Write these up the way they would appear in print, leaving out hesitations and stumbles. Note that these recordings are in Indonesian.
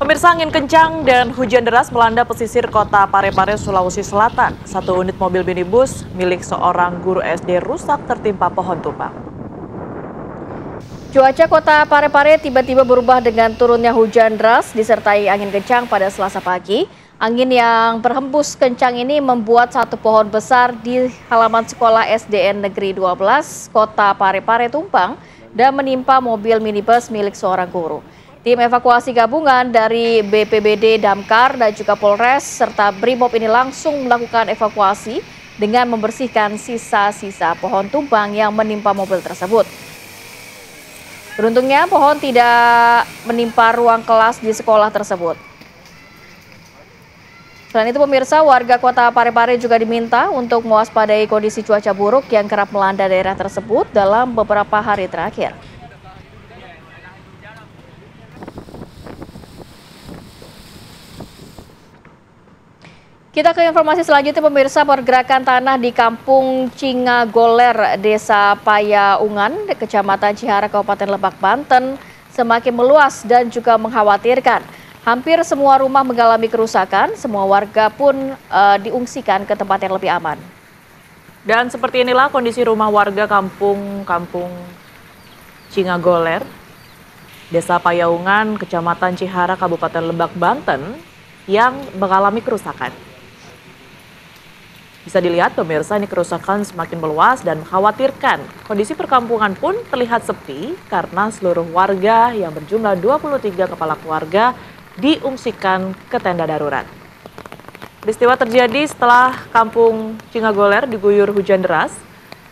Pemirsa, angin kencang dan hujan deras melanda pesisir kota Parepare, Sulawesi Selatan. Satu unit mobil minibus milik seorang guru SD rusak tertimpa pohon tumbang. Cuaca kota Parepare tiba-tiba berubah dengan turunnya hujan deras disertai angin kencang pada Selasa pagi. Angin yang berhembus kencang ini membuat satu pohon besar di halaman sekolah SDN Negeri 12 kota Parepare tumbang dan menimpa mobil minibus milik seorang guru. Tim evakuasi gabungan dari BPBD Damkar dan juga Polres serta Brimob ini langsung melakukan evakuasi dengan membersihkan sisa-sisa pohon tumbang yang menimpa mobil tersebut. Beruntungnya pohon tidak menimpa ruang kelas di sekolah tersebut. Selain itu pemirsa, warga kota Parepare juga diminta untuk mewaspadai kondisi cuaca buruk yang kerap melanda daerah tersebut dalam beberapa hari terakhir. Kita ke informasi selanjutnya pemirsa, pergerakan tanah di Kampung Cingagoler, Desa Payaungan, Kecamatan Cihara, Kabupaten Lebak, Banten semakin meluas dan juga mengkhawatirkan. Hampir semua rumah mengalami kerusakan, semua warga pun diungsikan ke tempat yang lebih aman. Dan seperti inilah kondisi rumah warga Kampung Cingagoler, Desa Payaungan, Kecamatan Cihara, Kabupaten Lebak, Banten yang mengalami kerusakan. Bisa dilihat pemirsa, ini kerusakan semakin meluas dan mengkhawatirkan. Kondisi perkampungan pun terlihat sepi karena seluruh warga yang berjumlah 23 kepala keluarga diungsikan ke tenda darurat. Peristiwa terjadi setelah Kampung Cingagoler diguyur hujan deras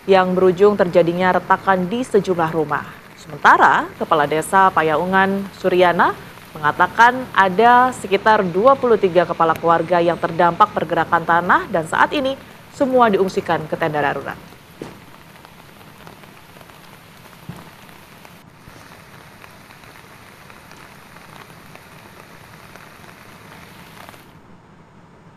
yang berujung terjadinya retakan di sejumlah rumah. Sementara Kepala Desa Payaungan Suryana mengatakan ada sekitar 23 kepala keluarga yang terdampak pergerakan tanah dan saat ini semua diungsikan ke tenda darurat.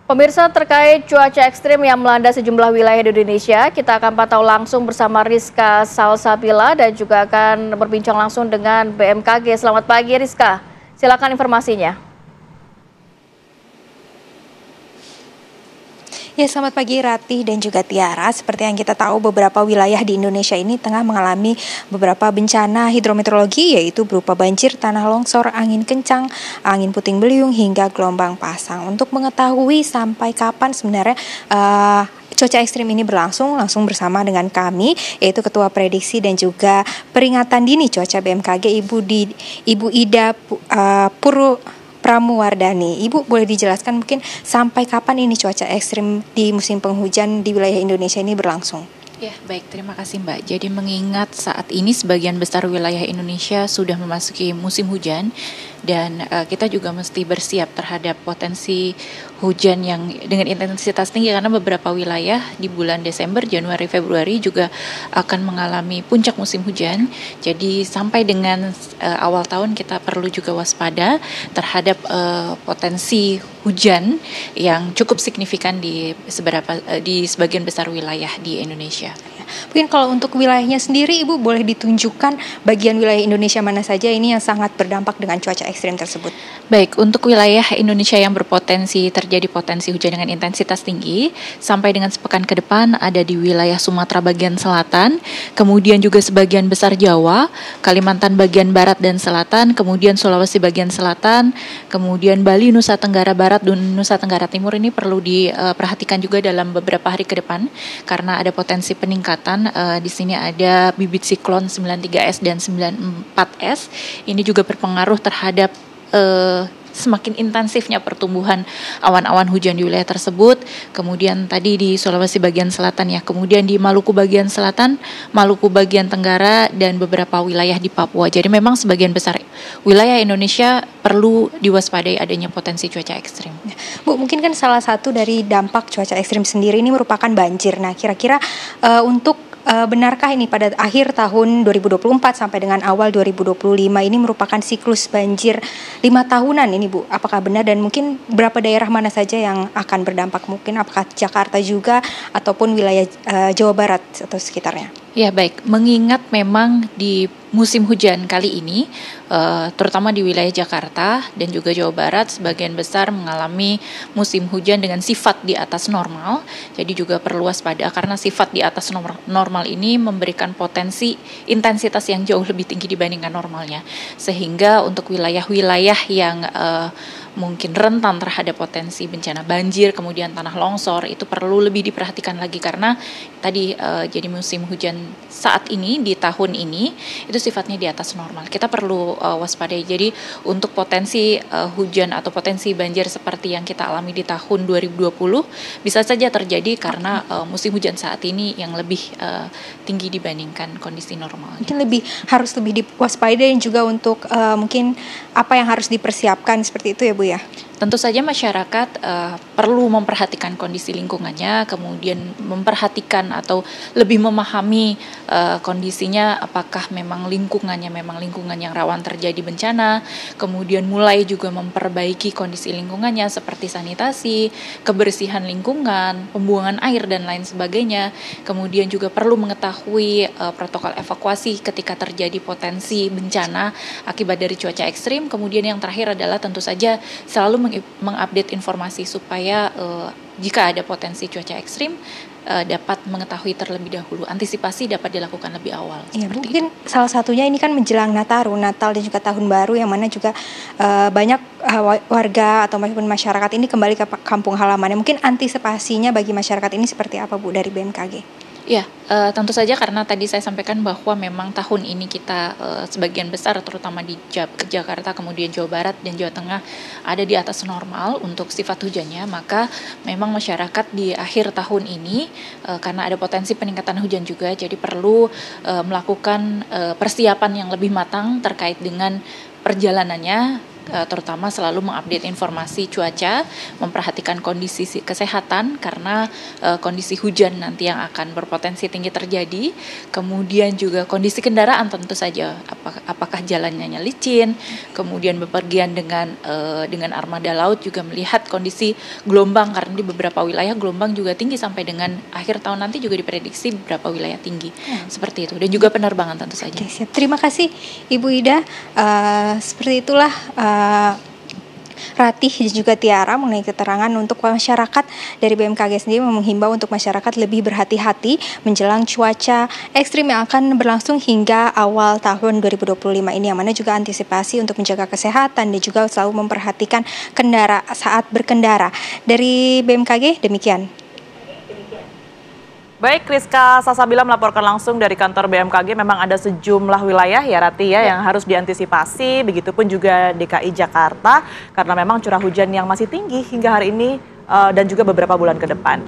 Pemirsa, terkait cuaca ekstrim yang melanda sejumlah wilayah di Indonesia, kita akan pantau langsung bersama Rizka Salsabila dan juga akan berbincang langsung dengan BMKG. Selamat pagi Rizka, silakan informasinya. Ya, selamat pagi Ratih dan juga Tiara. Seperti yang kita tahu, beberapa wilayah di Indonesia ini tengah mengalami beberapa bencana hidrometeorologi, yaitu berupa banjir, tanah longsor, angin kencang, angin puting beliung, hingga gelombang pasang. Untuk mengetahui sampai kapan sebenarnya cuaca ekstrim ini berlangsung, langsung bersama dengan kami, yaitu Ketua Prediksi dan juga Peringatan Dini Cuaca BMKG, Ibu Ida Pramuwardani. Ibu, boleh dijelaskan mungkin sampai kapan ini cuaca ekstrim di musim penghujan di wilayah Indonesia ini berlangsung? Ya, baik, terima kasih Mbak. Jadi mengingat saat ini sebagian besar wilayah Indonesia sudah memasuki musim hujan dan kita juga mesti bersiap terhadap potensi hujan yang dengan intensitas tinggi karena beberapa wilayah di bulan Desember, Januari, Februari juga akan mengalami puncak musim hujan. Jadi sampai dengan awal tahun kita perlu juga waspada terhadap potensi hujan yang cukup signifikan di sebagian besar wilayah di Indonesia. Mungkin kalau untuk wilayahnya sendiri, Ibu boleh ditunjukkan bagian wilayah Indonesia mana saja ini yang sangat berdampak dengan cuaca ekstrim tersebut? Baik, untuk wilayah Indonesia yang berpotensi terjadi potensi hujan dengan intensitas tinggi, sampai dengan sepekan ke depan ada di wilayah Sumatera bagian selatan, kemudian juga sebagian besar Jawa, Kalimantan bagian barat dan selatan, kemudian Sulawesi bagian selatan, kemudian Bali, Nusa Tenggara Barat, dan Nusa Tenggara Timur ini perlu diperhatikan juga dalam beberapa hari ke depan, karena ada potensi peningkatan. Di sini ada bibit siklon 93S dan 94S. Ini juga berpengaruh terhadap semakin intensifnya pertumbuhan awan-awan hujan di wilayah tersebut. Kemudian tadi di Sulawesi bagian selatan ya, kemudian di Maluku bagian selatan, Maluku bagian tenggara, dan beberapa wilayah di Papua. Jadi memang sebagian besar wilayah Indonesia perlu diwaspadai adanya potensi cuaca ekstrim. Bu, mungkin kan salah satu dari dampak cuaca ekstrim sendiri ini merupakan banjir. Nah, kira-kira untuk benarkah ini pada akhir tahun 2024 sampai dengan awal 2025 ini merupakan siklus banjir 5 tahunan ini, Bu? Apakah benar, dan mungkin berapa daerah mana saja yang akan berdampak? Mungkin apakah Jakarta juga ataupun wilayah Jawa Barat atau sekitarnya? Ya baik, mengingat memang di musim hujan kali ini, terutama di wilayah Jakarta dan juga Jawa Barat, sebagian besar mengalami musim hujan dengan sifat di atas normal. Jadi juga perlu waspada karena sifat di atas normal ini memberikan potensi intensitas yang jauh lebih tinggi dibandingkan normalnya. Sehingga untuk wilayah-wilayah yang mungkin rentan terhadap potensi bencana banjir, kemudian tanah longsor, itu perlu lebih diperhatikan lagi karena tadi jadi musim hujan saat ini di tahun ini itu sifatnya di atas normal. Kita perlu waspadai. Jadi untuk potensi hujan atau potensi banjir seperti yang kita alami di tahun 2020 bisa saja terjadi karena musim hujan saat ini yang lebih tinggi dibandingkan kondisi normal. Mungkin harus lebih diwaspadai dan juga untuk mungkin apa yang harus dipersiapkan seperti itu ya Bu ya. Tentu saja masyarakat perlu memperhatikan kondisi lingkungannya, kemudian memperhatikan atau lebih memahami kondisinya apakah memang lingkungan yang rawan terjadi bencana, kemudian mulai juga memperbaiki kondisi lingkungannya seperti sanitasi, kebersihan lingkungan, pembuangan air dan lain sebagainya. Kemudian juga perlu mengetahui protokol evakuasi ketika terjadi potensi bencana akibat dari cuaca ekstrim. Kemudian yang terakhir adalah tentu saja selalu mengupdate informasi supaya jika ada potensi cuaca ekstrim dapat mengetahui terlebih dahulu. Antisipasi dapat dilakukan lebih awal. Ya, mungkin salah satunya ini kan menjelang Natal dan juga Tahun Baru yang mana juga banyak warga atau maupun masyarakat ini kembali ke kampung halamannya. Mungkin antisipasinya bagi masyarakat ini seperti apa Bu dari BMKG? Ya, tentu saja karena tadi saya sampaikan bahwa memang tahun ini kita sebagian besar terutama di Jakarta, kemudian Jawa Barat dan Jawa Tengah ada di atas normal untuk sifat hujannya, maka memang masyarakat di akhir tahun ini karena ada potensi peningkatan hujan juga, jadi perlu melakukan persiapan yang lebih matang terkait dengan perjalanannya, terutama selalu mengupdate informasi cuaca, memperhatikan kondisi kesehatan karena kondisi hujan nanti yang akan berpotensi tinggi terjadi, kemudian juga kondisi kendaraan tentu saja apakah jalannya licin, kemudian bepergian dengan armada laut, juga melihat kondisi gelombang karena di beberapa wilayah gelombang juga tinggi sampai dengan akhir tahun nanti juga diprediksi beberapa wilayah tinggi seperti itu, dan juga penerbangan tentu saja. Oke, siap. Terima kasih Ibu Ida. Seperti itulah Ratih dan juga Tiara mengenai keterangan untuk masyarakat dari BMKG sendiri menghimbau untuk masyarakat lebih berhati-hati menjelang cuaca ekstrim yang akan berlangsung hingga awal tahun 2025 ini, yang mana juga antisipasi untuk menjaga kesehatan dan juga selalu memperhatikan saat berkendara. Dari BMKG demikian. Baik, Rizka Sasabila melaporkan langsung dari kantor BMKG. Memang ada sejumlah wilayah ya Rati ya yang harus diantisipasi, begitupun juga DKI Jakarta karena memang curah hujan yang masih tinggi hingga hari ini dan juga beberapa bulan ke depan.